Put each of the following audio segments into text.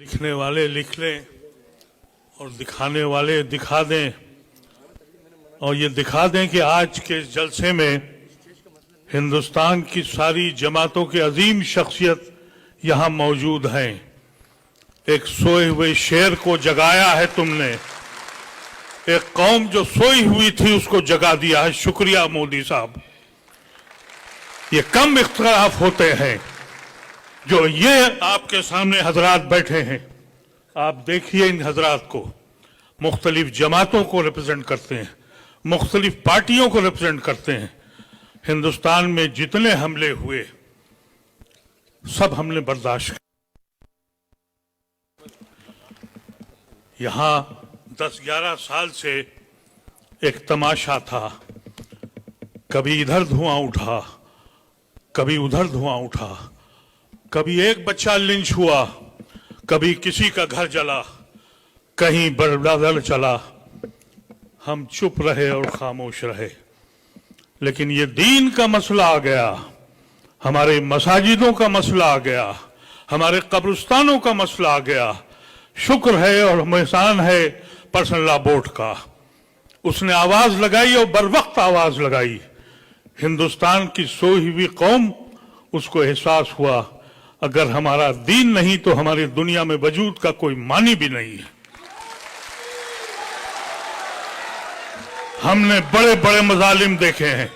लिखने वाले लिख लें और दिखाने वाले दिखा दें, और ये दिखा दें कि आज के इस जलसे में हिंदुस्तान की सारी जमातों की अजीम शख्सियत यहाँ मौजूद हैं। एक सोए हुए शेर को जगाया है तुमने, एक कौम जो सोई हुई थी उसको जगा दिया है। शुक्रिया मोदी साहब। ये कम इख्तिलाफ होते हैं जो ये आपके सामने हजरात बैठे हैं। आप देखिए इन हजरात को, मुख्तलिफ जमातों को रिप्रेजेंट करते हैं, मुख्तलिफ पार्टियों को रिप्रेजेंट करते हैं। हिंदुस्तान में जितने हमले हुए सब हमने बर्दाश्त किया। यहां 10-11 साल से एक तमाशा था, कभी इधर धुआं उठा, कभी उधर धुआं उठा, कभी एक बच्चा लिंच हुआ, कभी किसी का घर जला, कहीं बड़बड़ चला। हम चुप रहे और खामोश रहे। लेकिन ये दीन का मसला आ गया, हमारे मसाजिदों का मसला आ गया, हमारे कब्रिस्तानों का मसला आ गया। शुक्र है और एहसान है पर्सनल लॉ बोर्ड का, उसने आवाज लगाई और बरवक्त आवाज लगाई। हिंदुस्तान की सोई हुई कौम, उसको एहसास हुआ अगर हमारा दीन नहीं तो हमारी दुनिया में वजूद का कोई मानी भी नहीं है। हमने बड़े बड़े मजालिम देखे हैं।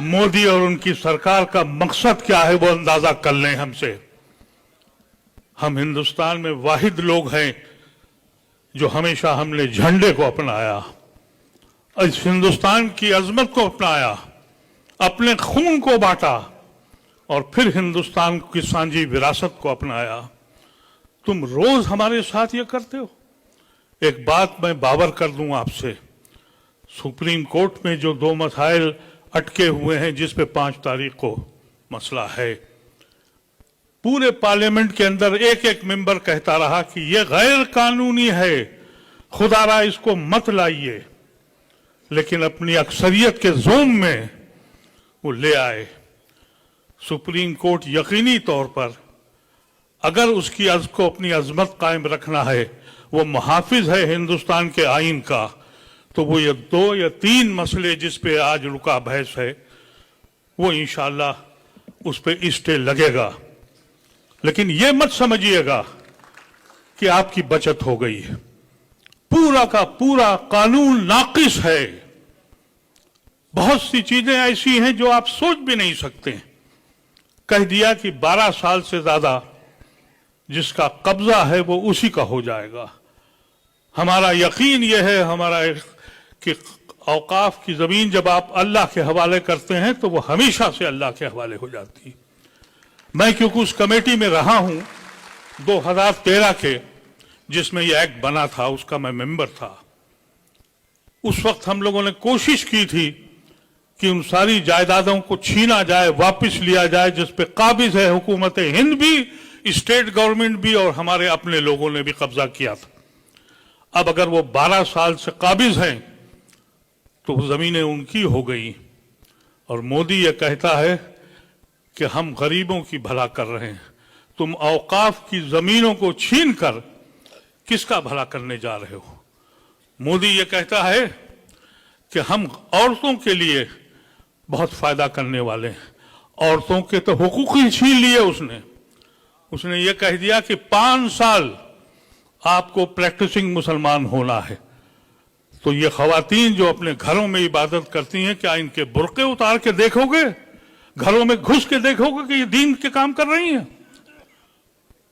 मोदी और उनकी सरकार का मकसद क्या है वो अंदाजा कर लें हमसे। हम हिंदुस्तान में वाहिद लोग हैं जो हमेशा हमने झंडे को अपनाया, इस हिंदुस्तान की अजमत को अपनाया, अपने खून को बांटा और फिर हिंदुस्तान की सांझी विरासत को अपनाया। तुम रोज हमारे साथ ये करते हो। एक बात मैं बावर कर दूं आपसे, सुप्रीम कोर्ट में जो 2 मसाइल अटके हुए हैं जिस पे 5 तारीख को मसला है, पूरे पार्लियामेंट के अंदर एक एक मेंबर कहता रहा कि ये गैर कानूनी है, खुदारा इसको मत लाइए। लेकिन अपनी अक्सरियत के जोम में वो ले आए। सुप्रीम कोर्ट यकीनी तौर पर अगर उसकी को अपनी अजमत कायम रखना है, वो मुहाफिज है हिंदुस्तान के आइन का, तो वो ये 2 या 3 मसले जिस पे आज रुका बहस है वो इंशाअल्लाह उस पे स्टे लगेगा। लेकिन ये मत समझिएगा कि आपकी बचत हो गई है। पूरा का पूरा कानून नाकिस है। बहुत सी चीजें ऐसी हैं जो आप सोच भी नहीं सकते। कह दिया कि 12 साल से ज्यादा जिसका कब्जा है वो उसी का हो जाएगा। हमारा यकीन यह है हमारा कि औकाफ की जमीन जब आप अल्लाह के हवाले करते हैं तो वो हमेशा से अल्लाह के हवाले हो जाती है। मैं क्योंकि उस कमेटी में रहा हूं 2013 के, जिसमें यह एक्ट बना था, उसका मैं मेंबर था। उस वक्त हम लोगों ने कोशिश की थी कि उन सारी जायदादों को छीना जाए, वापस लिया जाए जिस पे काबिज है हुकूमत हिंद भी, स्टेट गवर्नमेंट भी और हमारे अपने लोगों ने भी कब्जा किया था। अब अगर वो 12 साल से काबिज हैं तो जमीनें उनकी हो गई। और मोदी ये कहता है कि हम गरीबों की भला कर रहे हैं। तुम औकाफ की जमीनों को छीन कर किसका भला करने जा रहे हो? मोदी ये कहता है कि हम औरतों के लिए बहुत फायदा करने वाले हैं। औरतों के तो हुकूक ही छीन लिए उसने ये कह दिया कि 5 साल आपको प्रैक्टिसिंग मुसलमान होना है। तो ये खवातीन जो अपने घरों में इबादत करती हैं, क्या इनके बुर्के उतार के देखोगे? घरों में घुस के देखोगे कि ये दीन के काम कर रही हैं?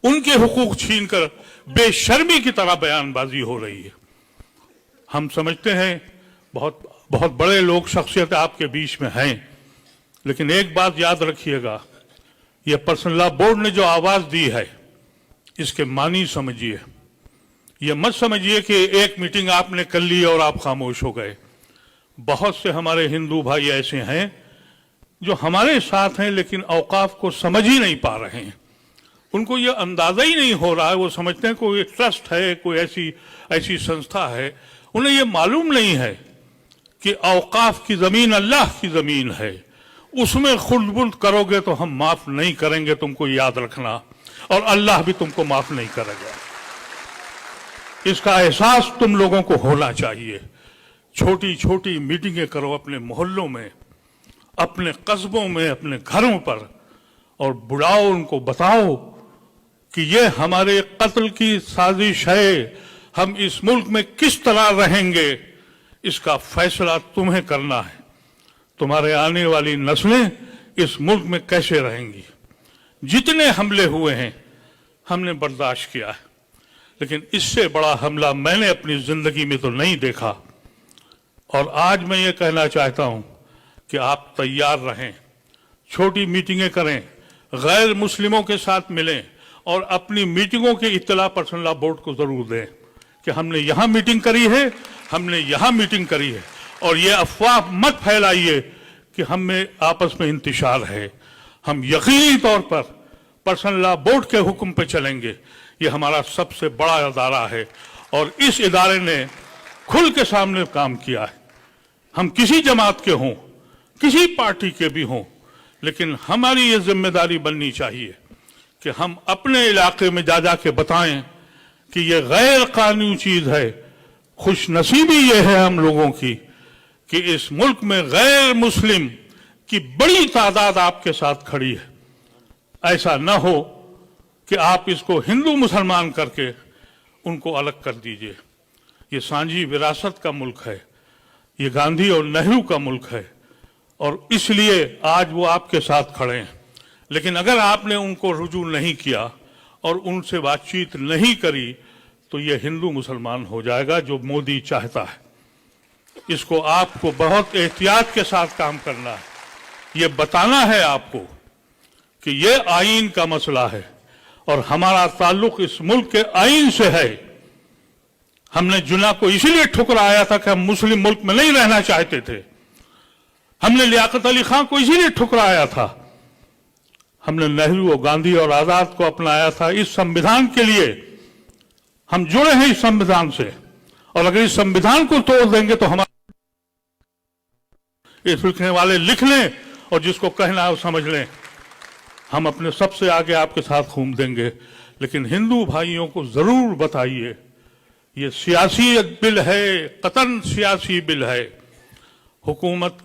उनके हुकूक छीन कर बेशर्मी की तरह बयानबाजी हो रही है। हम समझते हैं बहुत बहुत बड़े लोग शख्सियत आपके बीच में हैं, लेकिन एक बात याद रखिएगा, ये पर्सनल लॉ बोर्ड ने जो आवाज दी है इसके मानी समझिए। ये मत समझिए कि एक मीटिंग आपने कर ली और आप खामोश हो गए। बहुत से हमारे हिंदू भाई ऐसे हैं जो हमारे साथ हैं लेकिन औकाफ को समझ ही नहीं पा रहे हैं। उनको ये अंदाजा ही नहीं हो रहा है। वो समझते हैं कोई ट्रस्ट है, कोई ऐसी संस्था है। उन्हें ये मालूम नहीं है कि औकाफ की जमीन अल्लाह की जमीन है। उसमें खुर्द-बुर्द करोगे तो हम माफ नहीं करेंगे, तुमको याद रखना। और अल्लाह भी तुमको माफ नहीं करेगा। इसका एहसास तुम लोगों को होना चाहिए। छोटी छोटी मीटिंगें करो अपने मोहल्लों में, अपने कस्बों में, अपने घरों पर, और बुलाओ, उनको बताओ कि ये हमारे कत्ल की साजिश है, हम इस मुल्क में किस तरह रहेंगे, इसका फैसला तुम्हें करना है। तुम्हारे आने वाली नस्लें इस मुल्क में कैसे रहेंगी। जितने हमले हुए हैं हमने बर्दाश्त किया है, लेकिन इससे बड़ा हमला मैंने अपनी जिंदगी में तो नहीं देखा। और आज मैं ये कहना चाहता हूं कि आप तैयार रहें, छोटी मीटिंगें करें, गैर मुस्लिमों के साथ मिलें और अपनी मीटिंगों की इत्तला पर्सनल लॉ बोर्ड को जरूर दें कि हमने यहां मीटिंग करी है, हमने यहां मीटिंग करी है। और ये अफवाह मत फैलाइए कि हम में आपस में इंतशार है। हम यकीनी तौर पर पर्सनल लॉ बोर्ड के हुक्म पे चलेंगे। ये हमारा सबसे बड़ा अदारा है और इस इदारे ने खुल के सामने काम किया है। हम किसी जमात के हों, किसी पार्टी के भी हों, लेकिन हमारी ये जिम्मेदारी बननी चाहिए कि हम अपने इलाके में जा के बताएं कि ये गैर कानूनी चीज है। खुशनसीबी ये है हम लोगों की कि इस मुल्क में गैर मुस्लिम की बड़ी तादाद आपके साथ खड़ी है। ऐसा न हो कि आप इसको हिंदू मुसलमान करके उनको अलग कर दीजिए। ये सांझी विरासत का मुल्क है, ये गांधी और नेहरू का मुल्क है और इसलिए आज वो आपके साथ खड़े हैं। लेकिन अगर आपने उनको रुजू नहीं किया और उनसे बातचीत नहीं करी तो ये हिंदू मुसलमान हो जाएगा जो मोदी चाहता है। इसको आपको बहुत एहतियात के साथ काम करना है। ये बताना है आपको कि ये आईन का मसला है और हमारा ताल्लुक इस मुल्क के आईन से है। हमने जुना को इसीलिए ठुकराया था कि हम मुस्लिम मुल्क में नहीं रहना चाहते थे। हमने लियाकत अली खान को इसीलिए ठुकराया था। हमने नेहरू और गांधी और आजाद को अपनाया था इस संविधान के लिए। हम जुड़े हैं इस संविधान से और अगर इस संविधान को तोड़ देंगे तो हमारे इस लिखने वाले लिख लें और जिसको कहना है वो समझ लें। हम अपने सबसे आगे आपके साथ घूम देंगे, लेकिन हिंदू भाइयों को जरूर बताइए ये सियासी बिल है, कतन सियासी बिल है। हुकूमत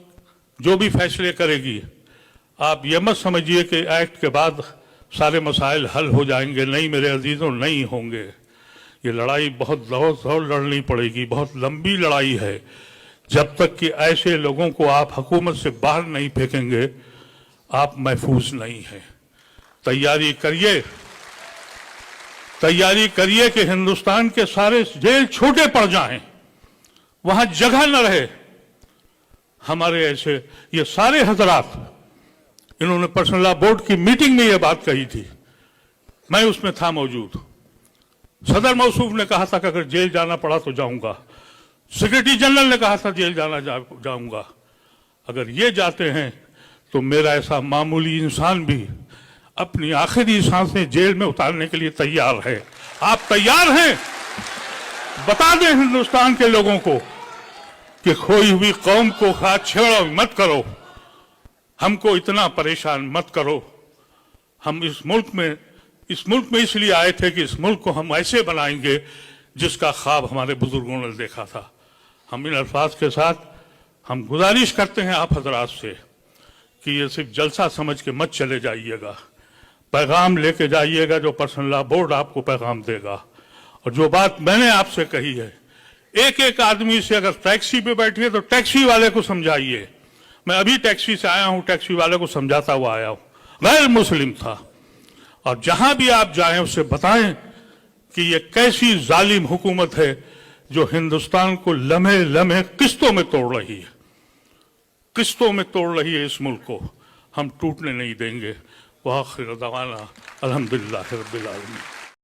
जो भी फैसले करेगी आप ये मत समझिए कि एक्ट के बाद सारे मसाइल हल हो जाएंगे। नहीं मेरे अजीजों, नहीं होंगे। ये लड़ाई बहुत जोर लड़नी पड़ेगी, बहुत लंबी लड़ाई है। जब तक कि ऐसे लोगों को आप हुकूमत से बाहर नहीं फेंकेंगे आप महफूज नहीं हैं। तैयारी करिए कि हिंदुस्तान के सारे जेल छोटे पड़ जाएं, वहां जगह न रहे। हमारे ऐसे ये सारे हजरात, इन्होंने पर्सनल लॉ बोर्ड की मीटिंग में ये बात कही थी, मैं उसमें था मौजूद। सदर मौसूफ ने कहा था कि अगर जेल जाना पड़ा तो जाऊंगा। सेक्रेटरी जनरल ने कहा था जेल जाऊंगा। अगर ये जाते हैं तो मेरा ऐसा मामूली इंसान भी अपनी आखिरी सांसें जेल में उतारने के लिए तैयार है। आप तैयार हैं? बता दें हिंदुस्तान के लोगों को कि खोई हुई कौम को हाथ छेड़ो मत करो, हमको इतना परेशान मत करो। हम इस मुल्क में इसलिए आए थे कि इस मुल्क को हम ऐसे बनाएंगे जिसका ख्वाब हमारे बुजुर्गों ने देखा था। हम इन अल्फाज के साथ हम गुजारिश करते हैं आप हजरात से कि ये सिर्फ जलसा समझ के मत चले जाइएगा, पैगाम लेके जाइएगा जो पर्सनल लॉ बोर्ड आपको पैगाम देगा। और जो बात मैंने आपसे कही है, एक एक आदमी से अगर टैक्सी पे बैठिए तो टैक्सी वाले को समझाइए। मैं अभी टैक्सी से आया हूं, टैक्सी वाले को समझाता हुआ आया हूं, गैर मुस्लिम था। और जहां भी आप जाएं उससे बताएं कि ये कैसी जालिम हुकूमत है जो हिंदुस्तान को लम्हे लम्हे किस्तों में तोड़ रही है, किस्तों में तोड़ रही है। इस मुल्क को हम टूटने नहीं देंगे। वाखिर दवाना अल्हम्दुलिल्लाह रब्बिल आलमीन।